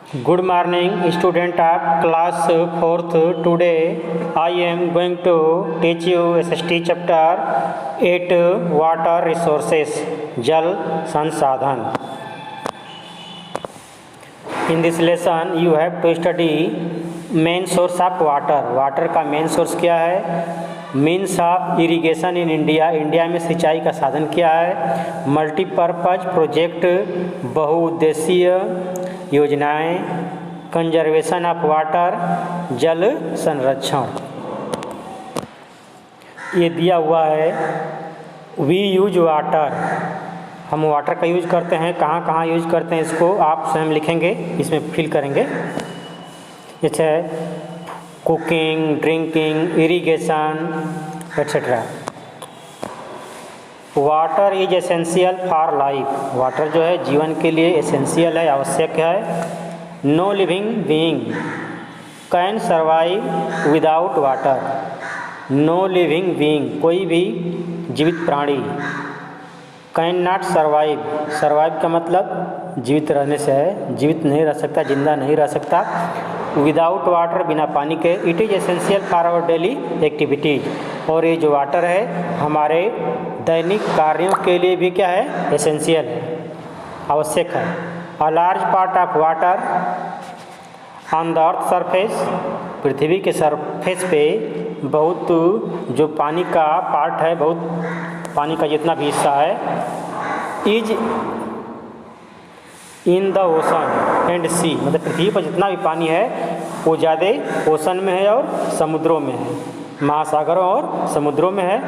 Good morning, student of class 4th. Today I am going to teach you SST chapter 8 water resources, Jal Sansadhan. In this lesson you have to study main source of water. Water का main source क्या है? Means of irrigation in India, India में सिंचाई का साधन क्या है? Multipurpose project, बहुउद्देशीय योजनाएं, कंजर्वेशन ऑफ वाटर, जल संरक्षण। ये दिया हुआ है वी यूज वाटर, हम वाटर का यूज करते हैं, कहाँ कहाँ यूज करते हैं इसको आप स्वयं लिखेंगे, इसमें फिल करेंगे। जैसे cooking, drinking, irrigation etcetera. Water is essential for life, water जो है जीवन के लिए एसेंशियल है, आवश्यक है। No living being can survive without water, no living being कोई भी जीवित प्राणी, कैन नॉट सर्वाइव, सर्वाइव का मतलब जीवित रहने से है, जीवित नहीं रह सकता, जिंदा नहीं रह सकता। विदाउट वाटर बिना पानी के, it is essential for our daily activities, और ये जो वाटर है हमारे दैनिक कार्यों के लिए भी क्या है? एसेंशियल है, आवश्यक है। A large part of water on the earth surface, पृथ्वी के सरफेस पे बहुत जो पानी का पार्ट है, बहुत पानी का जितना भी हिस्सा है, is in the ocean and sea, मतलब पृथ्वी पर जितना भी पानी है वो ज़्यादा ओशन में है और समुद्रों में है, महासागरों और समुद्रों में है।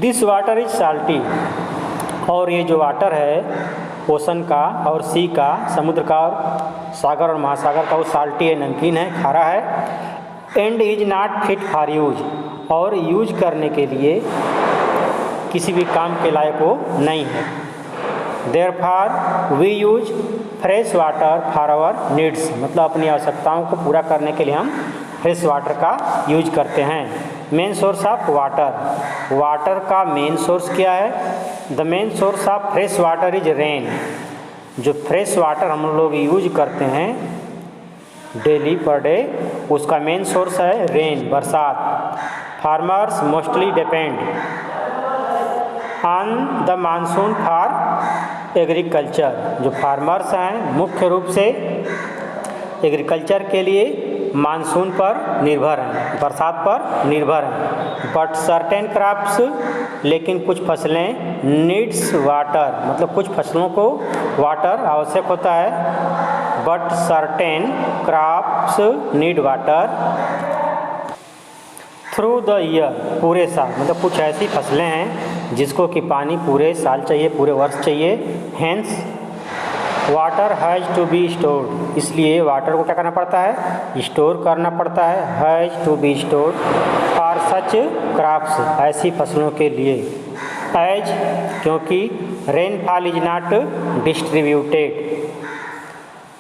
दिस वाटर इज साल्टी, और ये जो वाटर है ओशन का और सी का, समुद्र का और सागर और महासागर का, वो साल्टी है, नमकीन है, खारा है। And is not fit for use, और यूज करने के लिए किसी भी काम के लायक वो नहीं है। Therefore, we use fresh water for our needs, मतलब अपनी आवश्यकताओं को पूरा करने के लिए हम फ्रेश वाटर का यूज करते हैं। Main source of water, water का मेन सोर्स क्या है? The main source of fresh water is rain, जो फ्रेश वाटर हम लोग यूज करते हैं डेली पर डे, उसका मेन सोर्स है रेन, बरसात। Farmers mostly depend on the monsoon for agriculture, जो फार्मर्स हैं मुख्य रूप से एग्रीकल्चर के लिए मानसून पर निर्भर हैं, बरसात पर निर्भर हैं। बट सर्टेन क्रॉप्स, लेकिन कुछ फसलें नीड्स वाटर, मतलब कुछ फसलों को वाटर आवश्यक होता है। But certain crops need water through the year, पूरे साल, मतलब कुछ ऐसी फसलें हैं जिसको कि पानी पूरे साल चाहिए, पूरे वर्ष चाहिए। Hence water has to be stored, इसलिए वाटर को क्या करना पड़ता है? स्टोर करना पड़ता है। Has to be stored for such crops, ऐसी फसलों के लिए। एज, क्योंकि rainfall is not distributed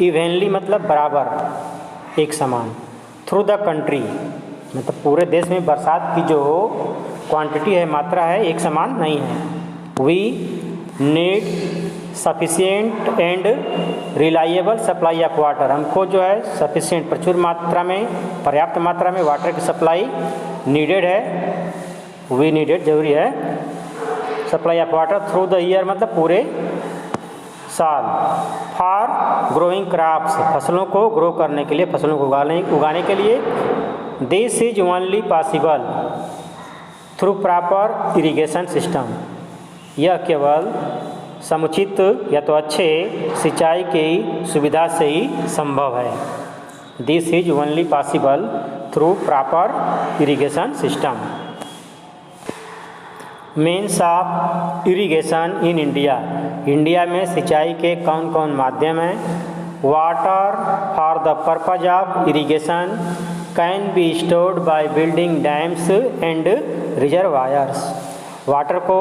evenly, मतलब बराबर, एक समान। थ्रू द कंट्री, मतलब पूरे देश में बरसात की जो क्वांटिटी है, मात्रा है, एक समान नहीं है। We need sufficient and reliable supply of water, हमको जो है सफिशिएंट, प्रचुर मात्रा में, पर्याप्त मात्रा में वाटर की सप्लाई नीडेड है। वी नीडेड, जरूरी है। Supply of water through the year, मतलब पूरे साल। फॉर ग्रोइंग क्रॉप्स, फसलों को ग्रो करने के लिए, फसलों को उगाने के लिए। This is only possible through proper irrigation system, यह केवल समुचित या तो अच्छे सिंचाई की सुविधा से ही संभव है। This is only possible through proper irrigation system. Means of irrigation in India, India में सिंचाई के कौन कौन माध्यम हैं? Water for the purpose of irrigation can be stored by building dams and reservoirs, water को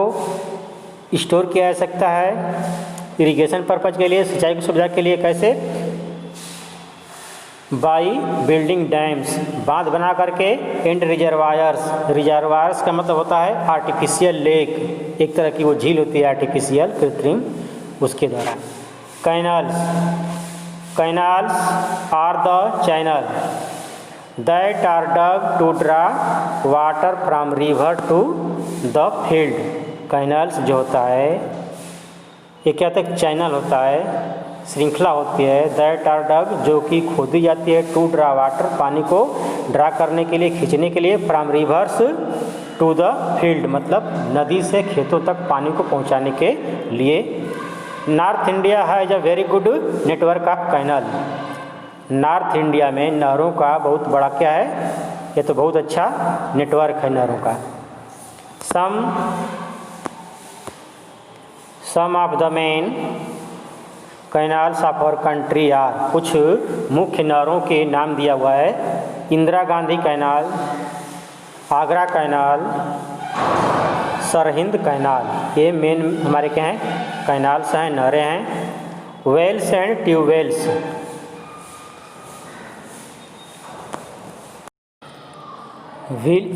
स्टोर किया जा सकता है इरिगेशन पर्पज के लिए, सिंचाई की सुविधा के लिए। कैसे? बाई बिल्डिंग डैम्स, बांध बना करके, एंड रिजर्वायर्स, रिजर्वायर्स का मतलब होता है आर्टिफिशियल लेक, एक तरह की वो झील होती है आर्टिफिशियल, कृत्रिम, उसके द्वारा। Canals, canals are the channel that are dug to draw water from river to the field. Canals जो होता है ये क्या होता है, चैनल होता है, श्रृंखला होती है, दैट आर डग जो कि खोदी जाती है, टू ड्रा वाटर पानी को ड्रा करने के लिए, खींचने के लिए, from rivers to the field मतलब नदी से खेतों तक पानी को पहुंचाने के लिए। North India has a very good network of canal. North India में नहरों का बहुत बड़ा क्या है, ये तो बहुत अच्छा नेटवर्क है नहरों का। Some of the main canals of our country are, कुछ मुख्य नहरों के नाम दिया हुआ है। Indira Gandhi canal, Agra canal, Sirhind canal, ये मेन हमारे क्या हैं, कैनाल्स हैं, नहरें हैं। Wells and tubewells,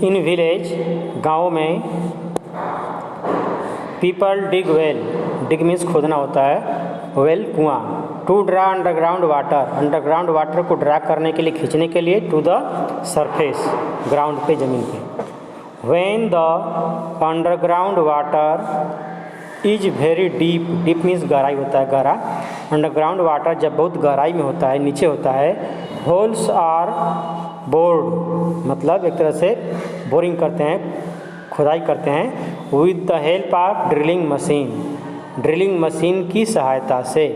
in village गाँव में people dig well, dig means खोदना होता है, वेल कुआं, to draw underground water, underground water को ड्रा करने के लिए, खींचने के लिए, टू द सरफेस ग्राउंड पे, ज़मीन पे। When the underground water is very deep, deep means गहराई होता है, गहरा। अंडरग्राउंड वाटर जब बहुत गहराई में होता है, नीचे होता है, होल्स आर बोर्ड मतलब एक तरह से बोरिंग करते हैं, खुदाई करते हैं, with the help of drilling machine, drilling machine की सहायता से।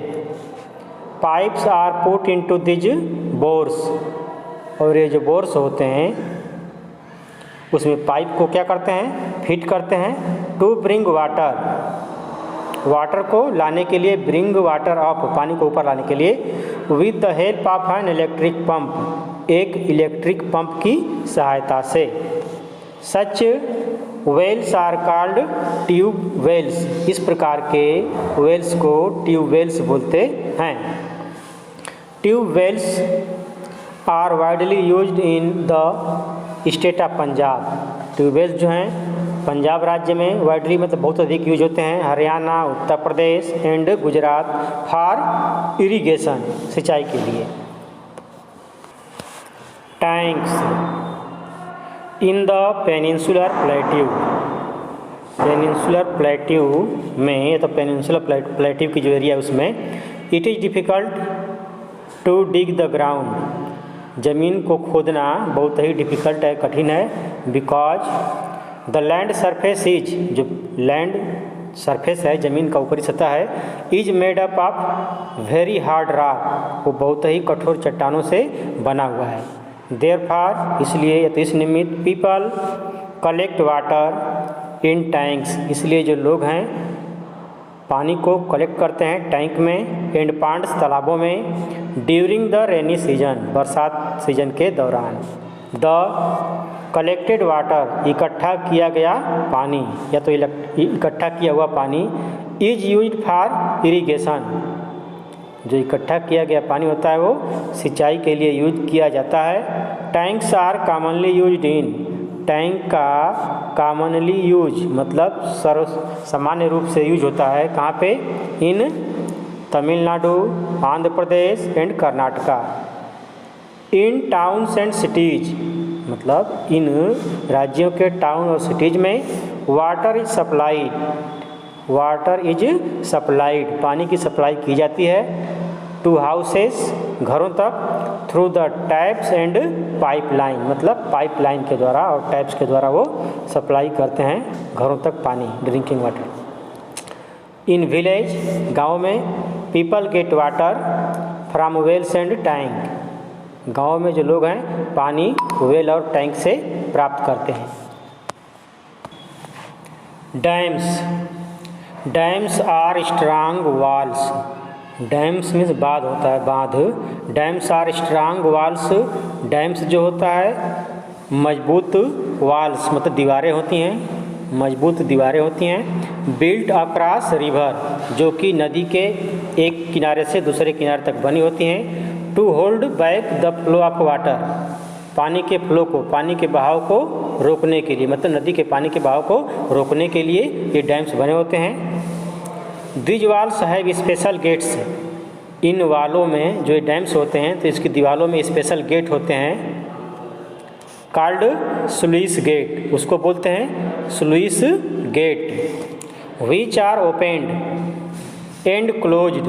Pipes are put into these bores, और ये जो बोर्स होते हैं उसमें पाइप को क्या करते हैं, फिट करते हैं, टू ब्रिंग वाटर, वाटर को लाने के लिए, ब्रिंग वाटर अप, पानी को ऊपर लाने के लिए, with the help of an electric pump, एक इलेक्ट्रिक पंप की सहायता से। Such wells are called tube wells, इस प्रकार के वेल्स को ट्यूब वेल्स बोलते हैं। Tube wells are widely used in the state of Punjab, tube wells जो हैं पंजाब राज्य में वाइडली मतलब बहुत अधिक यूज होते हैं, Haryana, Uttar Pradesh and Gujarat for irrigation, सिंचाई के लिए। Tanks in the peninsular plateau, peninsular plateau में, ये तो पेनिनसुलर प्लेट्यू की जो एरिया है उसमें, it is difficult to dig the ground, ज़मीन को खोदना बहुत ही डिफ़िकल्ट है, कठिन है, because the land surface is, जो लैंड सरफेस है, ज़मीन का ऊपरी सतह है, is made up of very hard rock, वो बहुत ही कठोर चट्टानों से बना हुआ है। देयरफॉर, इसलिए, तो इस निमित्त, people collect water in tanks, इसलिए जो लोग हैं पानी को कलेक्ट करते हैं टैंक में, एंड पांड्स, तालाबों में, ड्यूरिंग द रेनी सीजन, बरसात सीजन के दौरान। द कलेक्टेड वाटर, इकट्ठा किया गया पानी या तो इकट्ठा किया हुआ पानी, इज यूज्ड फॉर इरिगेशन, जो इकट्ठा किया गया पानी होता है वो सिंचाई के लिए यूज किया जाता है। Tanks are commonly used in, tank का कॉमनली यूज मतलब सर्व सामान्य रूप से यूज होता है, कहाँ पे, in Tamil Nadu, Andhra Pradesh and Karnataka. In towns and cities, मतलब इन राज्यों के टाउन और सिटीज में, water is supplied, water is supplied, पानी की सप्लाई की जाती है, टू हाउसेस, घरों तक, through the taps and pipeline, मतलब पाइपलाइन के द्वारा और टैप्स के द्वारा वो सप्लाई करते हैं घरों तक पानी, ड्रिंकिंग वाटर। इन विलेज, गाँव में, people get water from wells and tank, गाँव में जो लोग हैं पानी वेल और टैंक से प्राप्त करते हैं। Dams, dams are strong walls, dams means बांध होता है, बांध। Dams are strong walls, dams जो होता है मजबूत, वॉल्स मतलब दीवारें होती हैं, मजबूत दीवारें होती हैं, बिल्ट अक्रॉस रिवर, जो कि नदी के एक किनारे से दूसरे किनारे तक बनी होती हैं, to hold back the flow of water, पानी के फ्लो को, पानी के बहाव को रोकने के लिए, मतलब नदी के पानी के बहाव को रोकने के लिए ये डैम्स बने होते हैं। These walls have special gates, इन वालों में जो डैम्स होते हैं तो इसकी दीवारों में स्पेशल गेट होते हैं कॉल्ड स्लुइस गेट, उसको बोलते हैं sluice gate. Which are opened and closed,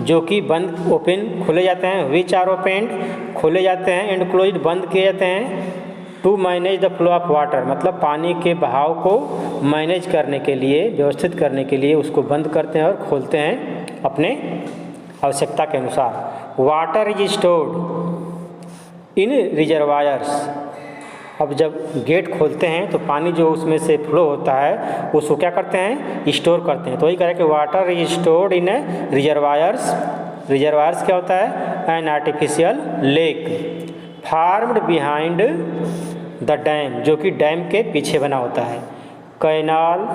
जो कि बंद ओपन खुले जाते हैं, विच आर ओपेंड खोले जाते हैं, एंड क्लोज्ड बंद किए जाते हैं, to manage the flow of water, मतलब पानी के बहाव को मैनेज करने के लिए, व्यवस्थित करने के लिए उसको बंद करते हैं और खोलते हैं अपने आवश्यकता के अनुसार। Water is stored in reservoirs, अब जब गेट खोलते हैं तो पानी जो उसमें से फ्लो होता है उसको क्या करते हैं, स्टोर करते हैं। तो वही कह रहे हैं कि water is stored in reservoirs. Reservoirs क्या होता है, an artificial lake formed behind the dam, जो कि डैम के पीछे बना होता है। Canal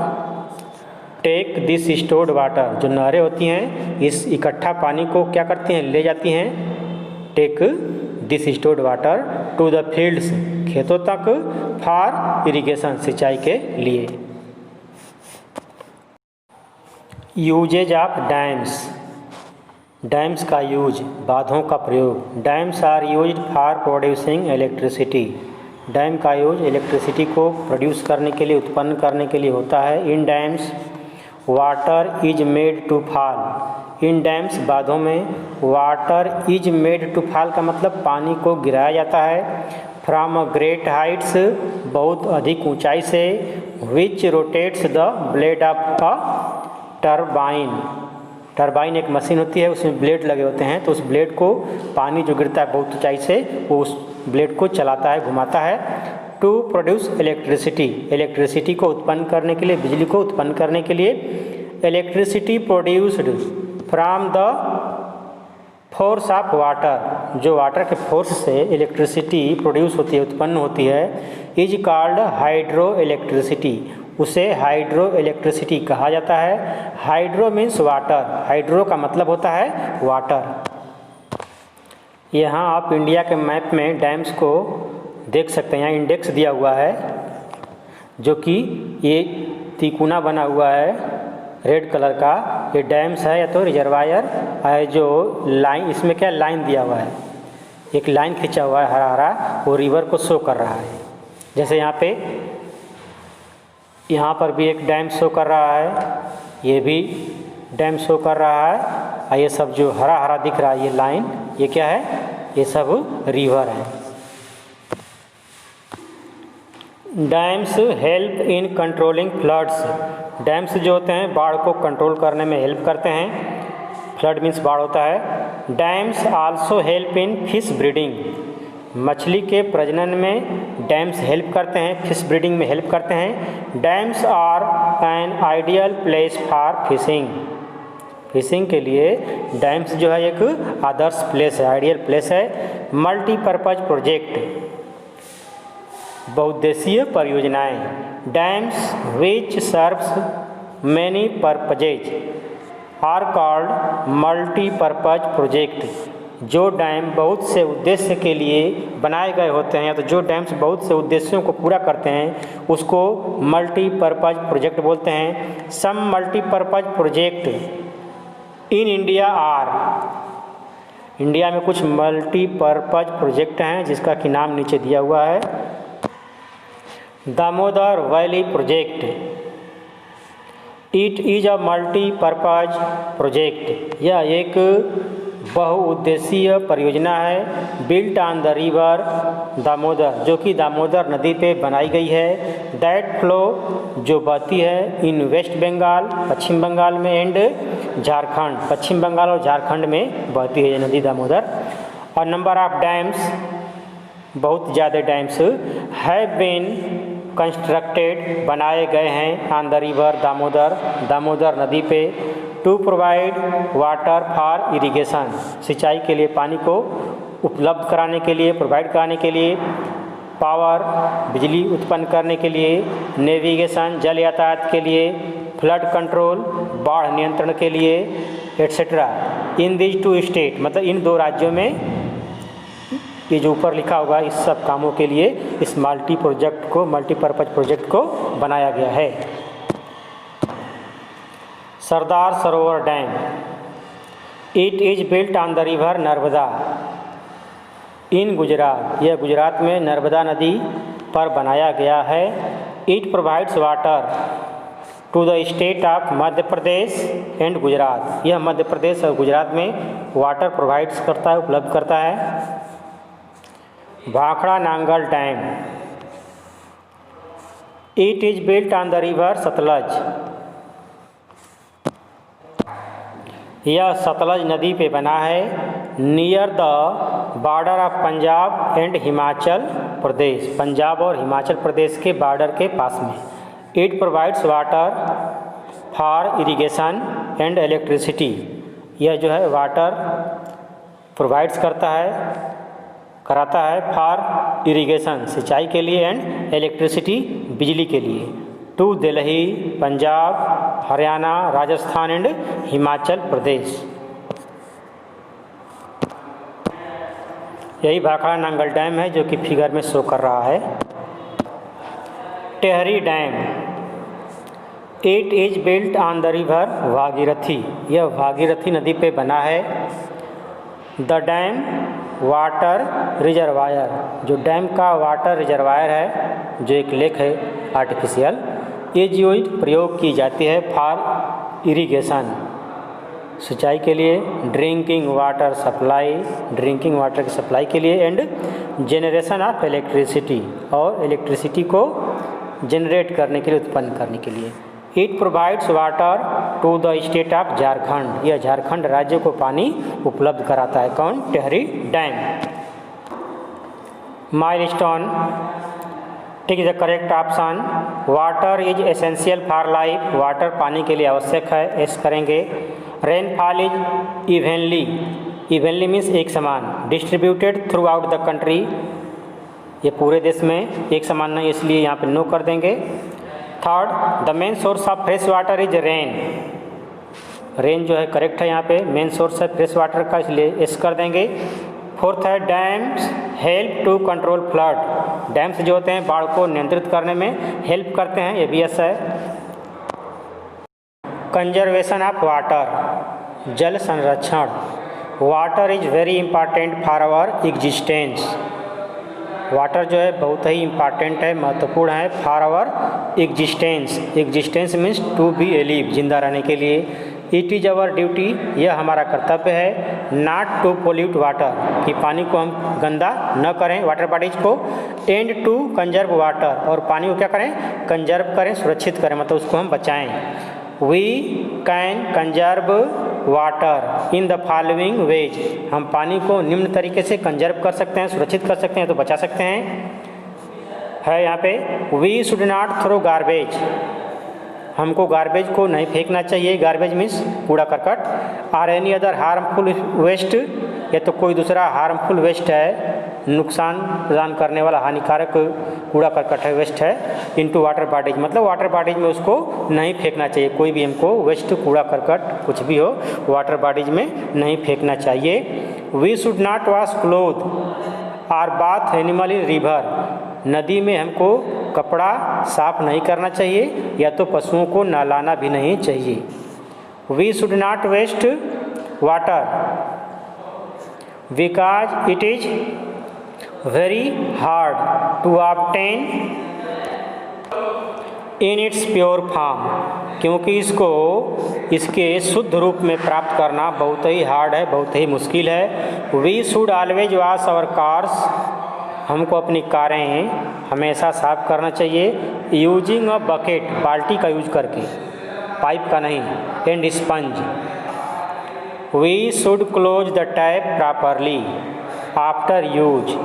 take this stored water, जो नहरें होती हैं इस इकट्ठा पानी को क्या करती हैं, ले जाती हैं, take this stored water to the fields, खेतों तक, फॉर इरिगेशन, सिंचाई के लिए। यूजेज ऑफ डैम्स, डैम्स का यूज, बांधों का प्रयोग। Dams are used for producing electricity, dam का यूज इलेक्ट्रिसिटी को प्रोड्यूस करने के लिए, उत्पन्न करने के लिए होता है। In dams water is made to fall, in dams बांधों में water is made to fall का मतलब पानी को गिराया जाता है। फ्रॉम अ ग्रेट हाइट्स, बहुत अधिक ऊंचाई से, which rotates the blade of a turbine, turbine एक मशीन होती है उसमें ब्लेड लगे होते हैं, तो उस ब्लेड को पानी जो गिरता है बहुत ऊंचाई से वो उस ब्लेड को चलाता है, घुमाता है। टू प्रोड्यूस इलेक्ट्रिसिटी, इलेक्ट्रिसिटी को उत्पन्न करने के लिए, बिजली को उत्पन्न करने के लिए। Electricity produced from the force of water, जो वाटर के फोर्स से इलेक्ट्रिसिटी प्रोड्यूस होती है, उत्पन्न होती है, इज कॉल्ड हाइड्रो इलेक्ट्रिसिटी, उसे हाइड्रो इलेक्ट्रिसिटी कहा जाता है। हाइड्रो मीन्स वाटर, हाइड्रो का मतलब होता है वाटर। यहाँ आप इंडिया के मैप में डैम्स को देख सकते हैं, यहाँ इंडेक्स दिया हुआ है जो कि ये तिकोना बना हुआ है रेड कलर का, ये डैम्स है या तो रिजर्वायर है। जो लाइन इसमें क्या लाइन दिया हुआ है, एक लाइन खींचा हुआ है हरा हरा, वो रिवर को शो कर रहा है। जैसे यहाँ पर भी एक डैम शो कर रहा है, ये भी डैम शो कर रहा है, और ये सब जो हरा हरा दिख रहा है ये लाइन, ये क्या है, ये सब रिवर है। Dams help in controlling floods, dams जो होते हैं बाढ़ को कंट्रोल करने में हेल्प करते हैं। फ्लड मीन्स बाढ़ होता है। Dams also help in fish breeding, मछली के प्रजनन में डैम्स हेल्प करते हैं, फिश ब्रीडिंग में हेल्प करते हैं। Dams are an ideal place for fishing, fishing के लिए डैम्स जो है एक आदर्श प्लेस है, आइडियल प्लेस है। मल्टीपर्पज़ प्रोजेक्ट, बहुउद्देशीय परियोजनाएं। Dams which serves many purposes are called multipurpose project, जो डैम बहुत से उद्देश्य के लिए बनाए गए होते हैं, या तो जो डैम्स बहुत से उद्देश्यों को पूरा करते हैं उसको मल्टीपर्पज़ प्रोजेक्ट बोलते हैं। Some multipurpose project in India are, India में कुछ मल्टीपर्पज़ प्रोजेक्ट हैं जिसका कि नाम नीचे दिया हुआ है। Damodar valley project, it is a multipurpose project, यह एक बहुउद्देशीय परियोजना है। Built on the river Damodar, जो कि दामोदर नदी पे बनाई गई है। दैट फ्लो, जो बहती है इन वेस्ट बंगाल, पश्चिम बंगाल में, एंड झारखंड, पश्चिम बंगाल और झारखंड में बहती है ये नदी दामोदर। और नंबर ऑफ डैम्स, बहुत ज़्यादा डैम्स हैव बीन कंस्ट्रक्टेड, बनाए गए हैं on the river Damodar, Damodar नदी पे। To provide water for irrigation, सिंचाई के लिए पानी को उपलब्ध कराने के लिए, प्रोवाइड कराने के लिए। पावर, बिजली उत्पन्न करने के लिए। नेविगेशन, जल यातायात के लिए। फ्लड कंट्रोल, बाढ़ नियंत्रण के लिए, etcetera. In these two state, मतलब इन दो राज्यों में ये जो ऊपर लिखा होगा इस सब कामों के लिए इस मल्टीपर्पज़ प्रोजेक्ट को बनाया गया है। Sardar Sarovar dam, it is built on the river Narmada in Gujarat, यह गुजरात में नर्मदा नदी पर बनाया गया है। It provides water to the state of Madhya Pradesh and Gujarat, यह मध्य प्रदेश और गुजरात में वाटर प्रोवाइड्स करता है, उपलब्ध करता है। Bhakra Nangal dam, it is built on the river Sutlej, यह सतलज नदी पे बना है। Near the border of Punjab and Himachal Pradesh, Punjab और हिमाचल प्रदेश के बॉर्डर के पास में। It provides water for irrigation and electricity, यह जो है वाटर प्रोवाइड्स कराता है फॉर इरिगेशन, सिंचाई के लिए, एंड इलेक्ट्रिसिटी, बिजली के लिए, टू दिल्ली, पंजाब, हरियाणा, राजस्थान एंड हिमाचल प्रदेश। यही भाखड़ा नांगल डैम है जो कि फिगर में शो कर रहा है। Tehri dam, it is built on the river Bhagirathi, यह भागीरथी नदी पे बना है। द डैम वाटर रिजर्वायर, जो डैम का वाटर रिजर्वायर है, जो एक लेक है आर्टिफिशियल, ये जो प्रयोग की जाती है फॉर इरिगेशन, सिंचाई के लिए, drinking water supply, drinking water की सप्लाई के लिए, एंड जेनरेशन ऑफ इलेक्ट्रिसिटी, और इलेक्ट्रिसिटी को जनरेट करने के लिए, उत्पन्न करने के लिए। It provides water to the state of Jharkhand, यह झारखंड राज्य को पानी उपलब्ध कराता है। कौन? टेहरी डैम। माइलस्टोन, ठीक है, the correct option. Water is essential for life, water पानी के लिए आवश्यक है, एस करेंगे। रेनफॉल इज इवनली मीन्स एक समान, distributed through out the country, ये पूरे देश में एक समान नहीं, इसलिए यहाँ पे नो कर देंगे। Third, the main source of fresh water is rain, rain जो है करेक्ट है, यहाँ पे मेन सोर्स है फ्रेश वाटर का, इसलिए एस कर देंगे। फोर्थ है, dams help to control flood, dams जो होते हैं बाढ़ को नियंत्रित करने में हेल्प करते हैं, ये भी एस है। कंजर्वेशन ऑफ वाटर, जल संरक्षण, water is very important for our existence, water जो है बहुत ही इम्पॉर्टेंट है, महत्वपूर्ण है for our existence, existence means to be alive, जिंदा रहने के लिए। इट इज़ आवर ड्यूटी, यह हमारा कर्तव्य है। नॉट टू पोल्यूट वाटर, कि पानी को हम गंदा न करें, वाटर बॉडीज को। एंड टू कंजर्व वाटर, और पानी को क्या करें? कंजर्व करें, सुरक्षित करें, मतलब उसको हम बचाएं। We can conserve water in the following ways, हम पानी को निम्न तरीके से कंजर्व कर सकते हैं, सुरक्षित कर सकते हैं, तो बचा सकते हैं। है यहाँ पे, we should not throw garbage, हमको गार्बेज को नहीं फेंकना चाहिए, गार्बेज मीन्स कूड़ा करकट। Or any other harmful waste, या तो कोई दूसरा हार्मफुल वेस्ट है, नुकसान प्रदान करने वाला हानिकारक कूड़ा करकट है, वेस्ट है, इनटू वाटर बॉडीज, मतलब वाटर बॉडीज में उसको नहीं फेंकना चाहिए, कोई भी हमको वेस्ट, कूड़ा करकट कुछ भी हो, वाटर बॉडीज में नहीं फेंकना चाहिए। We should not wash cloth और बाथ एनिमल इन रिवर, नदी में हमको कपड़ा साफ नहीं करना चाहिए, या तो पशुओं को नहलाना भी नहीं चाहिए। We should not waste water because it is very hard to obtain in its pure form, क्योंकि इसको इसके शुद्ध रूप में प्राप्त करना बहुत ही हार्ड है, बहुत ही मुश्किल है। We should always wash our cars, हमको अपनी कारें हमेशा साफ करना चाहिए। यूजिंग अ बकेट, बाल्टी का यूज करके, पाइप का नहीं। And sponge, we should close the tap properly after use,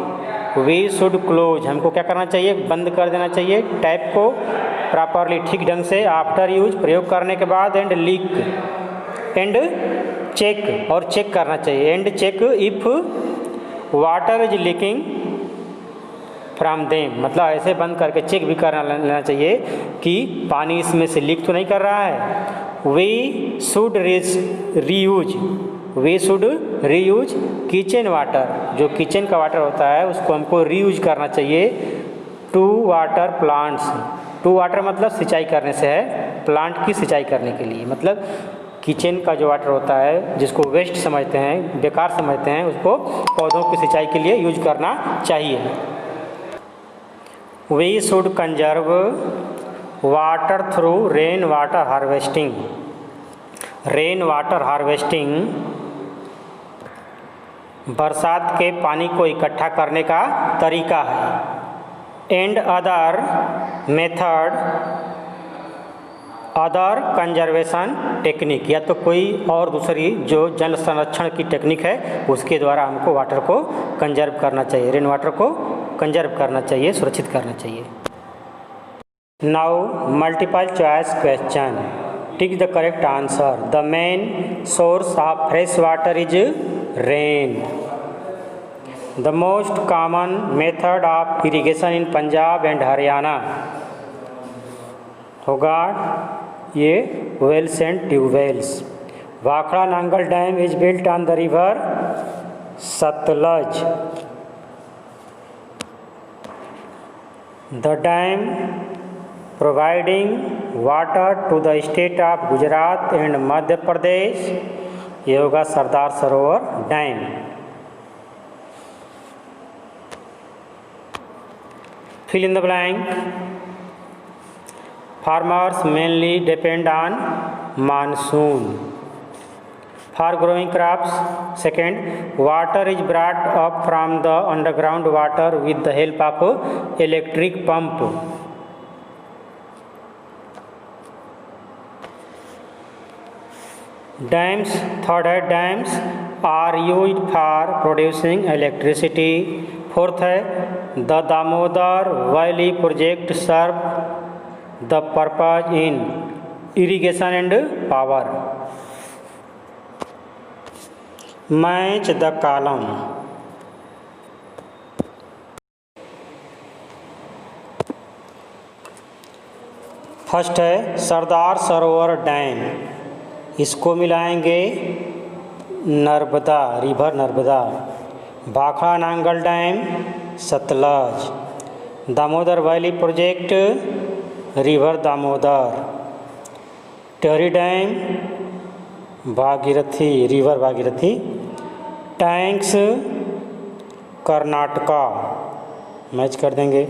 we should close, हमको क्या करना चाहिए? बंद कर देना चाहिए टैप को प्रॉपरली, ठीक ढंग से, आफ्टर यूज, प्रयोग करने के बाद। एंड लीक, एंड चेक, और चेक करना चाहिए। And check if water is leaking from them, मतलब ऐसे बंद करके चेक भी करना लेना चाहिए कि पानी इसमें से लीक तो नहीं कर रहा है। We should reuse, we should reuse kitchen water, जो किचन का वाटर होता है उसको हमको रीयूज करना चाहिए। To water plants, to water मतलब सिंचाई करने से है, प्लांट की सिंचाई करने के लिए, मतलब किचन का जो वाटर होता है जिसको वेस्ट समझते हैं, बेकार समझते हैं, उसको पौधों की सिंचाई के लिए यूज करना चाहिए। We should conserve water through rain water harvesting. Rain water harvesting बरसात के पानी को इकट्ठा करने का तरीका है। And other method, other conservation technique, या तो कोई और दूसरी जो जल संरक्षण की टेक्निक है उसके द्वारा हमको वाटर को कंजर्व करना चाहिए, रेन वाटर को कंजर्व करना चाहिए, सुरक्षित करना चाहिए। Now multiple choice question, tick the correct answer. The main source of fresh water is rain. The most common method of irrigation in Punjab and Haryana होगा ये wells and tubewells. Bhakra Nangal dam is built on the river Sutlej. The dam providing water to the state of Gujarat and Madhya Pradesh, ये होगा Sardar Sarovar dam. Fill in the blank. Farmers mainly depend on monsoon for growing crops. Second, water is brought up from the underground water with the help of electric pump. Dams, third है dams are used for producing electricity. Fourth है the Damodar Valley project serve the purpose in irrigation and power. Match the column. First है Sardar Sarovar dam, इसको मिलाएंगे Narmada, river Narmada. Bhakra Nangal dam Sutlej. Damodar valley project river Damodar. Tehri dam Bhagirathi, river Bhagirathi. Tanks Karnataka, match कर देंगे।